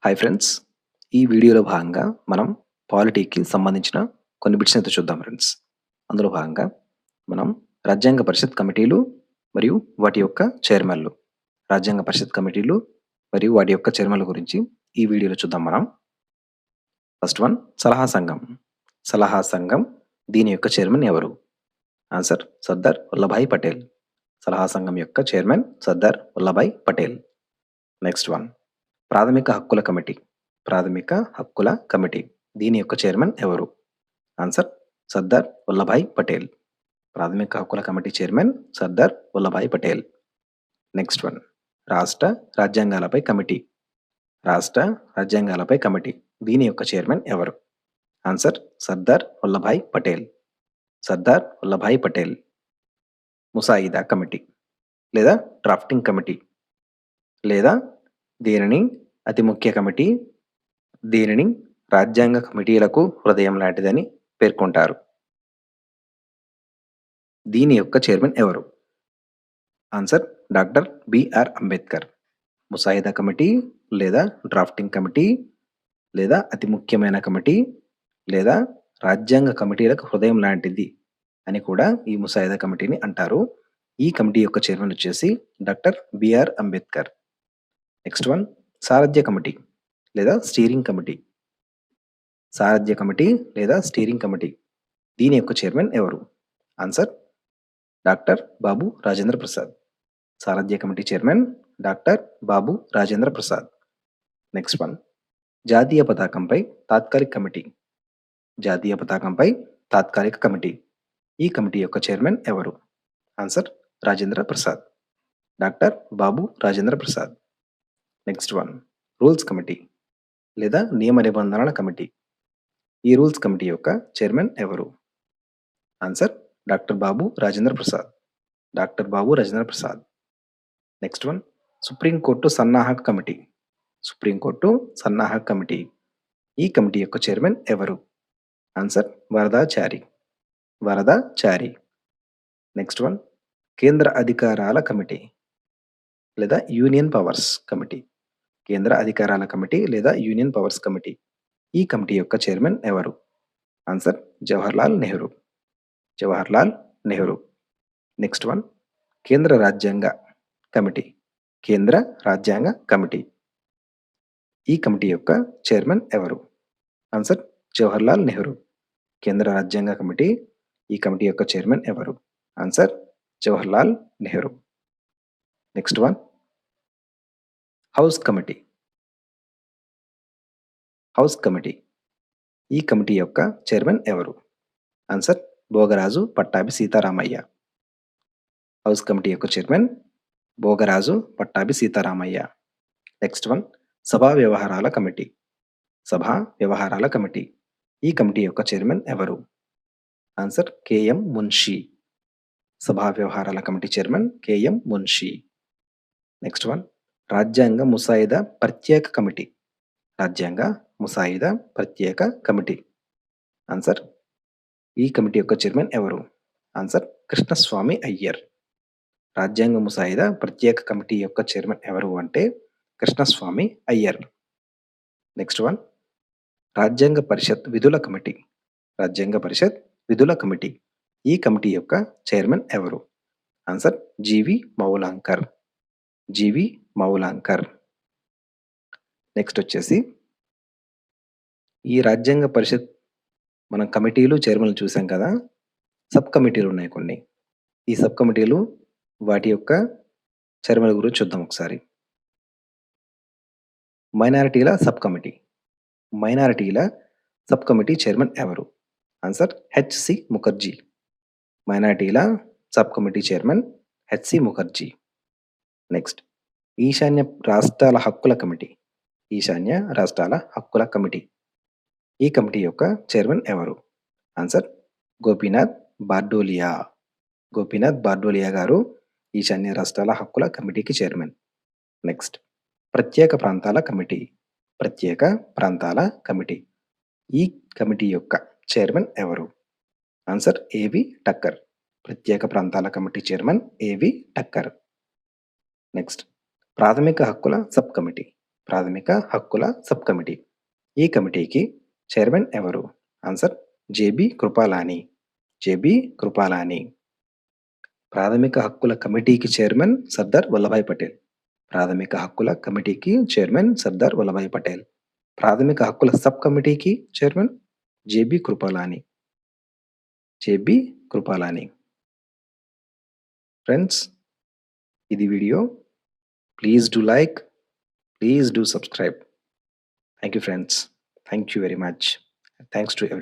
Hi friends. ఈ వీడియోలో భాగంగా మనం పాలిటీకి సంబంధించిన కొన్ని బిట్స్ అయితే చూద్దాం ఫ్రెండ్స్. అందులో భాగంగా మనం రాజ్యాంగ పరిషత్ కమిటీలు మరియు వాటి యొక్క చైర్మన్లు, రాజ్యాంగ పరిషత్ కమిటీలు మరియు వాటి యొక్క చైర్మన్ల గురించి ఈ వీడియోలో చూద్దాం మనం. ఫస్ట్ వన్, సలహా సంఘం. సలహా సంఘం దీని యొక్క చైర్మన్ ఎవరు? ఆన్సర్ సర్దార్ వల్లభాయ్ పటేల్. సలహా సంఘం యొక్క chairman Sardar Vallabhbhai Patel. Next one, ప్రాథమిక హక్కుల కమిటీ. ప్రాథమిక హక్కుల కమిటీ దీని యొక్క చైర్మన్ ఎవరు? ఆన్సర్ సర్దార్ వల్లభాయ్ పటేల్. ప్రాథమిక హక్కుల committee chairman Sardar Vallabhbhai Patel. Next one, రాష్ట్ర రాజ్యాంగాలపై కమిటీ. రాష్ట్ర రాజ్యాంగాలపై కమిటీ దీని యొక్క చైర్మన్ ఎవరు? ఆన్సర్ సర్దార్ వల్లభాయ్ పటేల్. సర్దార్ వల్లభాయ్ పటేల్. ముసాయిదా కమిటీ లేదా డ్రాఫ్టింగ్ కమిటీ లేదా దీనిని అతి ముఖ్య కమిటీ, దీనిని రాజ్యాంగ కమిటీలకు హృదయం లాంటిదని పేర్కొంటారు. దీని యొక్క చైర్మన్ ఎవరు? Answer doctor BR Ambedkar. ముసాయిదా కమిటీ లేదా డ్రాఫ్టింగ్ కమిటీ లేదా అతి ముఖ్యమైన కమిటీ లేదా రాజ్యాంగ కమిటీలకు హృదయం లాంటిది అని కూడా ఈ ముసాయిదా కమిటీని అంటారు. ఈ కమిటీ యొక్క చైర్మన్ వచ్చేసి doctor BR Ambedkar. Next one, సారథ్య కమిటీ లేదా స్టీరింగ్ కమిటీ. సారథ్య కమిటీ లేదా స్టీరింగ్ కమిటీ దీని యొక్క చైర్మన్ ఎవరు? Answer doctor Babu Rajendra Prasad. సారథ్య committee chairman doctor Babu Rajendra Prasad. Next one, జాతీయ పతాకంపై తాత్కాలిక కమిటీ. జాతీయ పతాకంపై తాత్కాలిక కమిటీ ఈ కమిటీ యొక్క చైర్మన్ ఎవరు? Answer Rajendra Prasad. Doctor Babu Rajendra Prasad. Next one, rules committee లేదా నియమ నిబంధనల కమిటీ. ఈ రూల్స్ కమిటీ యొక్క చైర్మన్ ఎవరు? Answer doctor Babu Rajendra Prasad. Doctor Babu Rajendra Prasad. Next one, సుప్రీంకోర్టు సన్నాహక కమిటీ. సుప్రీంకోర్టు సన్నాహక కమిటీ ఈ కమిటీ యొక్క చైర్మన్ ఎవరు? Answer Varadachari. Varadachari. Next one, కేంద్ర అధికారాల కమిటీ లేదా యూనియన్ పవర్స్ కమిటీ. కేంద్ర అధికారాల కమిటీ లేదా యూనియన్ పవర్స్ కమిటీ ఈ కమిటీ యొక్క చైర్మన్ ఎవరు? Answer Jawaharlal Nehru. Jawaharlal Nehru. Next one, కేంద్ర రాజ్యాంగ కమిటీ. కేంద్ర రాజ్యాంగ కమిటీ ఈ కమిటీ యొక్క చైర్మన్ ఎవరు? ఆన్సర్ జవహర్లాల్ నెహ్రూ. కేంద్ర రాజ్యాంగ కమిటీ ఈ కమిటీ యొక్క చైర్మన్ ఎవరు? Answer Jawaharlal Nehru. Next one, house committee. House committee ఈ కమిటీ యొక్క చైర్మన్ ఎవరు? Answer Bhogaraju Pattabhi Sitaramayya. House committee యొక్క chairman Bhogaraju Pattabhi Sitaramayya. Next one, సభా వ్యవహారాల కమిటీ. సభా వ్యవహారాల కమిటీ ఈ కమిటీ యొక్క చైర్మన్ ఎవరు? Answer KM Munshi. సభా వ్యవహారాల committee chairman KM Munshi. Next one, రాజ్యాంగ ముసాయిదా ప్రత్యేక కమిటీ. రాజ్యాంగ ముసాయిదా ప్రత్యేక కమిటీ ఆన్సర్ ఈ కమిటీ యొక్క చైర్మన్ ఎవరు? ఆన్సర్ కృష్ణస్వామి అయ్యర్. రాజ్యాంగ ముసాయిదా ప్రత్యేక కమిటీ యొక్క చైర్మన్ ఎవరు అంటే కృష్ణస్వామి అయ్యర్. నెక్స్ట్ వన్, రాజ్యాంగ పరిషత్ విధుల కమిటీ. రాజ్యాంగ పరిషత్ విధుల కమిటీ ఈ కమిటీ యొక్క చైర్మన్ ఎవరు? ఆన్సర్ జీవి మౌలాంకర్. జీవి మౌలాంకర్. నెక్స్ట్ వచ్చేసి ఈ రాజ్యాంగ పరిషత్ మనం కమిటీలు చైర్మన్లు చూసాం కదా, సబ్ కమిటీలు ఉన్నాయి కొన్ని. ఈ సబ్ కమిటీలు వాటి యొక్క చైర్మన్ గురించి చూద్దాం ఒకసారి. మైనారిటీల సబ్ కమిటీ. మైనారిటీల సబ్ కమిటీ చైర్మన్ ఎవరు? Answer H C Mukherjee. మైనారిటీల sub committee chairman H C Mukherjee. Next, ఈశాన్య రాష్ట్రాల హక్కుల కమిటీ. ఈశాన్య రాష్ట్రాల హక్కుల కమిటీ ఈ కమిటీ యొక్క చైర్మన్ ఎవరు? ఆన్సర్ గోపీనాథ్ బార్డోలియా. గోపీనాథ్ బార్డోలియా గారు ఈశాన్య రాష్ట్రాల హక్కుల కమిటీకి చైర్మన్. నెక్స్ట్, ప్రత్యేక ప్రాంతాల కమిటీ. ప్రత్యేక ప్రాంతాల కమిటీ ఈ కమిటీ యొక్క చైర్మన్ ఎవరు? ఆన్సర్ ఏవి టక్కర్. ప్రత్యేక ప్రాంతాల కమిటీ చైర్మన్ ఏవి టక్కర్. నెక్స్ట్, ప్రాథమిక హక్కుల సబ్ కమిటీ. ప్రాథమిక హక్కుల సబ్ కమిటీ. ఈ కమిటీకి చైర్మన్ ఎవరు? Answer JB Kripalani. J B Kripalani. ప్రాథమిక హక్కుల కమిటీకి చైర్మన్ సర్దార్ వల్లభాయ్ పటేల్. ప్రాథమిక హక్కుల కమిటీకి చైర్మన్ సర్దార్ వల్లభాయ్ పటేల్. ప్రాథమిక హక్కుల సబ్ కమిటీకి chairman J B Kripalani. J B Kripalani. Friends, ఇది video. Please do like, please do subscribe. Thank you friends. Thank you very much. Thanks to everyone.